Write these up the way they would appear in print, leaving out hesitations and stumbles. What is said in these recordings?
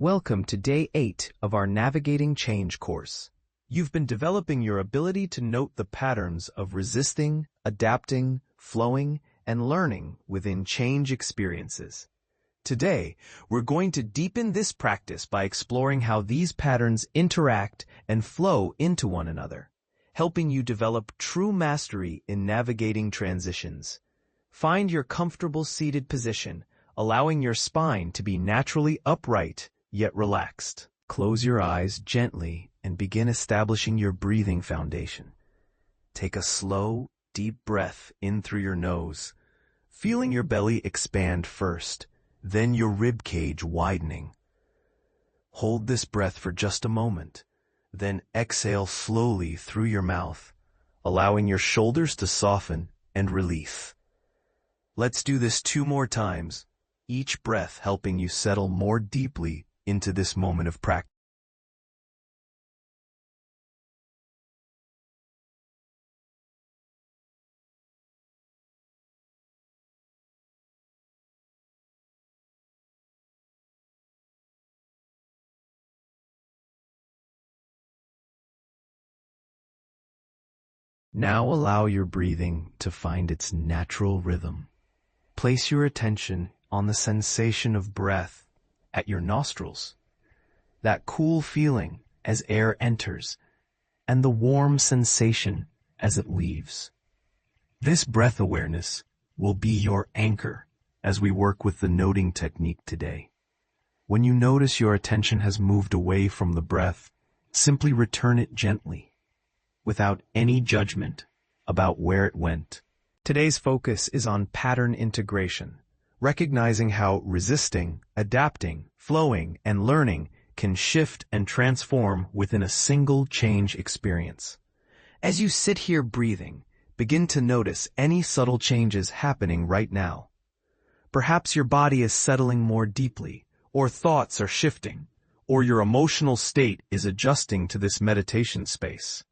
Welcome to Day 8 of our Navigating Change course. You've been developing your ability to note the patterns of resisting, adapting, flowing, and learning within change experiences. Today, we're going to deepen this practice by exploring how these patterns interact and flow into one another, helping you develop true mastery in navigating transitions. Find your comfortable seated position, allowing your spine to be naturally upright yet relaxed. Close your eyes gently and begin establishing your breathing foundation. Take a slow, deep breath in through your nose, feeling your belly expand first, then your rib cage widening. Hold this breath for just a moment, then exhale slowly through your mouth, allowing your shoulders to soften and release. Let's do this 2 more times, each breath helping you settle more deeply into this moment of practice. Now allow your breathing to find its natural rhythm. Place your attention on the sensation of breath at your nostrils, that cool feeling as air enters, and the warm sensation as it leaves. This breath awareness will be your anchor as we work with the noting technique today. When you notice your attention has moved away from the breath, simply return it gently, without any judgment about where it went. Today's focus is on pattern integration, recognizing how resisting, adapting, flowing, and learning can shift and transform within a single change experience. As you sit here breathing, begin to notice any subtle changes happening right now. Perhaps your body is settling more deeply, or thoughts are shifting, or your emotional state is adjusting to this meditation space.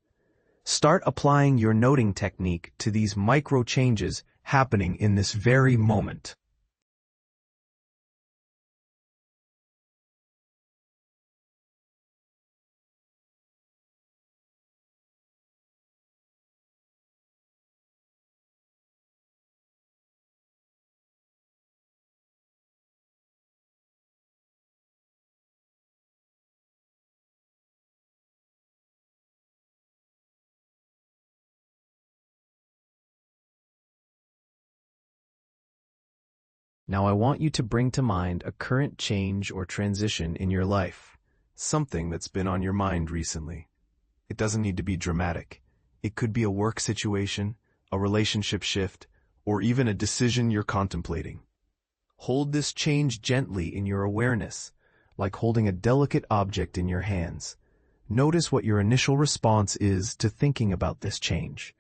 Start applying your noting technique to these micro changes happening in this very moment. Now I want you to bring to mind a current change or transition in your life, something that's been on your mind recently. It doesn't need to be dramatic. It could be a work situation, a relationship shift, or even a decision you're contemplating. Hold this change gently in your awareness, like holding a delicate object in your hands. Notice what your initial response is to thinking about this change.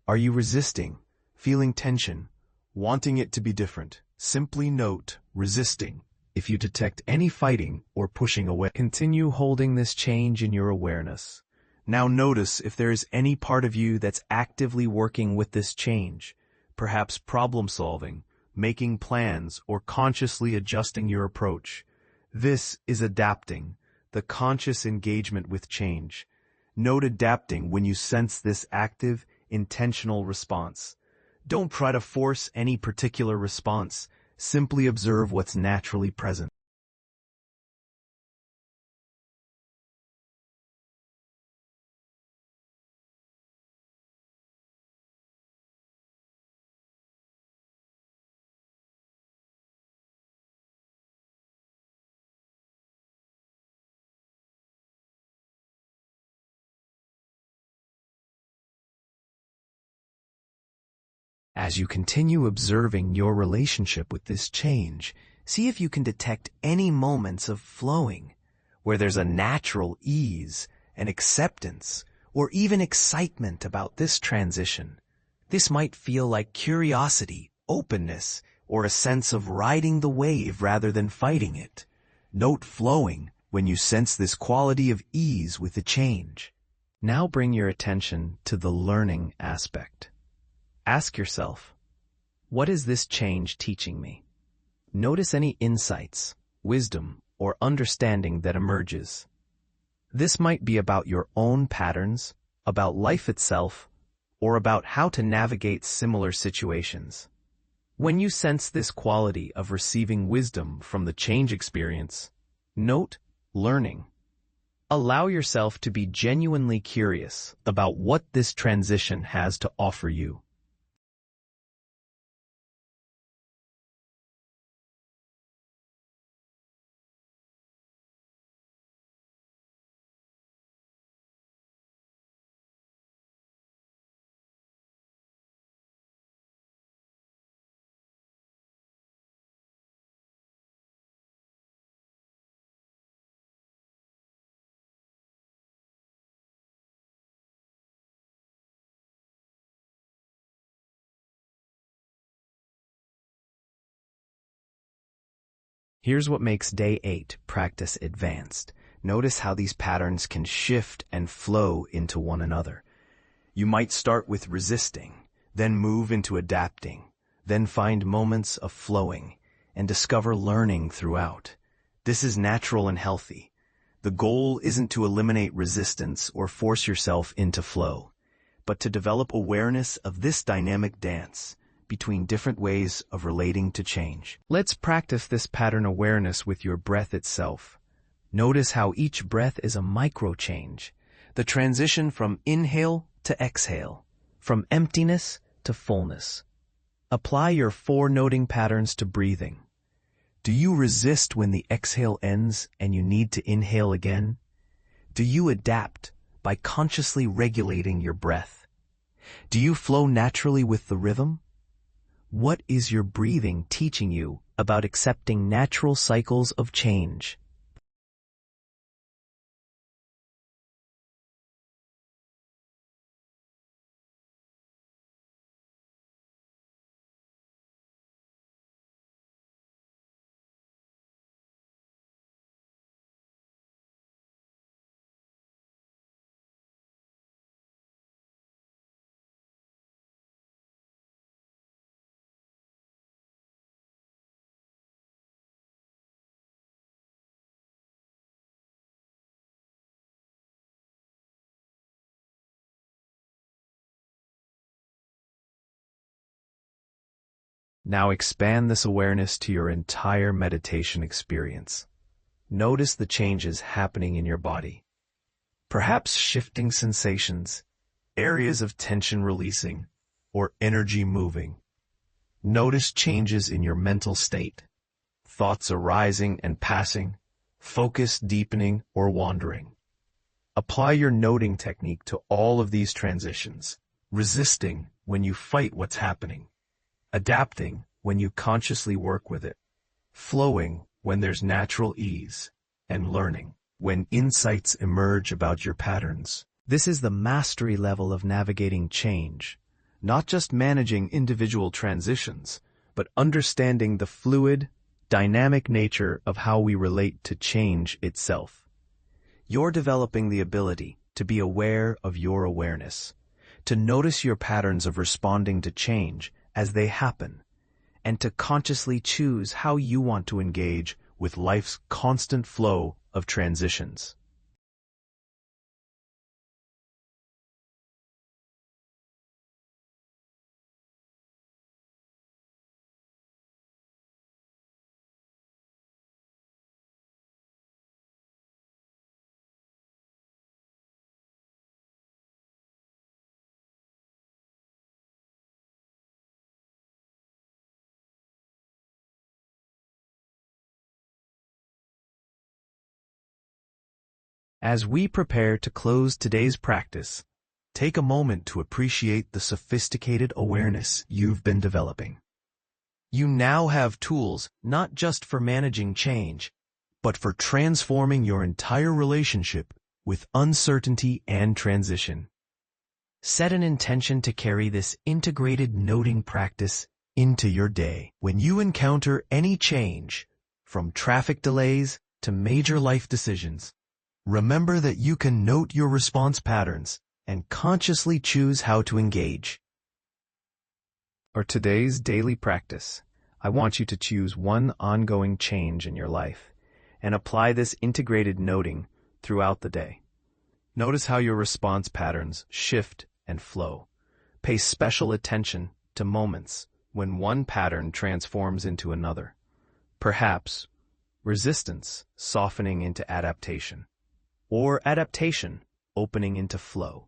Are you resisting, feeling tension, wanting it to be different? Simply note resisting. If you detect any fighting or pushing away, continue holding this change in your awareness. Now notice if there is any part of you that's actively working with this change, perhaps problem solving, making plans, or consciously adjusting your approach. This is adapting, the conscious engagement with change. Note adapting when you sense this active, intentional response. Don't try to force any particular response. Simply observe what's naturally present. As you continue observing your relationship with this change, see if you can detect any moments of flowing, where there's a natural ease and acceptance, or even excitement about this transition. This might feel like curiosity, openness, or a sense of riding the wave rather than fighting it. Note flowing when you sense this quality of ease with the change. Now bring your attention to the learning aspect. Ask yourself, what is this change teaching me? Notice any insights, wisdom, or understanding that emerges. This might be about your own patterns, about life itself, or about how to navigate similar situations. When you sense this quality of receiving wisdom from the change experience, note learning. Allow yourself to be genuinely curious about what this transition has to offer you. Here's what makes Day 8 practice advanced. Notice how these patterns can shift and flow into one another. You might start with resisting, then move into adapting, then find moments of flowing, and discover learning throughout. This is natural and healthy. The goal isn't to eliminate resistance or force yourself into flow, but to develop awareness of this dynamic dance between different ways of relating to change. Let's practice this pattern awareness with your breath itself. Notice how each breath is a micro-change, the transition from inhale to exhale, from emptiness to fullness. Apply your 4 noting patterns to breathing. Do you resist when the exhale ends and you need to inhale again? Do you adapt by consciously regulating your breath? Do you flow naturally with the rhythm? What is your breathing teaching you about accepting natural cycles of change? Now expand this awareness to your entire meditation experience. Notice the changes happening in your body. Perhaps shifting sensations, areas of tension releasing, or energy moving. Notice changes in your mental state, thoughts arising and passing, focus deepening or wandering. Apply your noting technique to all of these transitions, resisting when you fight what's happening, adapting when you consciously work with it, flowing when there's natural ease, and learning when insights emerge about your patterns. This is the mastery level of navigating change, not just managing individual transitions, but understanding the fluid, dynamic nature of how we relate to change itself. You're developing the ability to be aware of your awareness, to notice your patterns of responding to change as they happen, and to consciously choose how you want to engage with life's constant flow of transitions. As we prepare to close today's practice, take a moment to appreciate the sophisticated awareness you've been developing. You now have tools not just for managing change, but for transforming your entire relationship with uncertainty and transition. Set an intention to carry this integrated noting practice into your day. When you encounter any change, from traffic delays to major life decisions, remember that you can note your response patterns and consciously choose how to engage. For today's daily practice, I want you to choose one ongoing change in your life and apply this integrated noting throughout the day. Notice how your response patterns shift and flow. Pay special attention to moments when one pattern transforms into another. Perhaps resistance softening into adaptation, or adaptation opening into flow.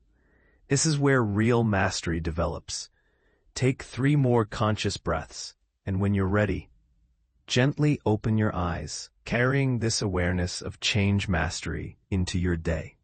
This is where real mastery develops. Take 3 more conscious breaths, and when you're ready, gently open your eyes, carrying this awareness of change mastery into your day.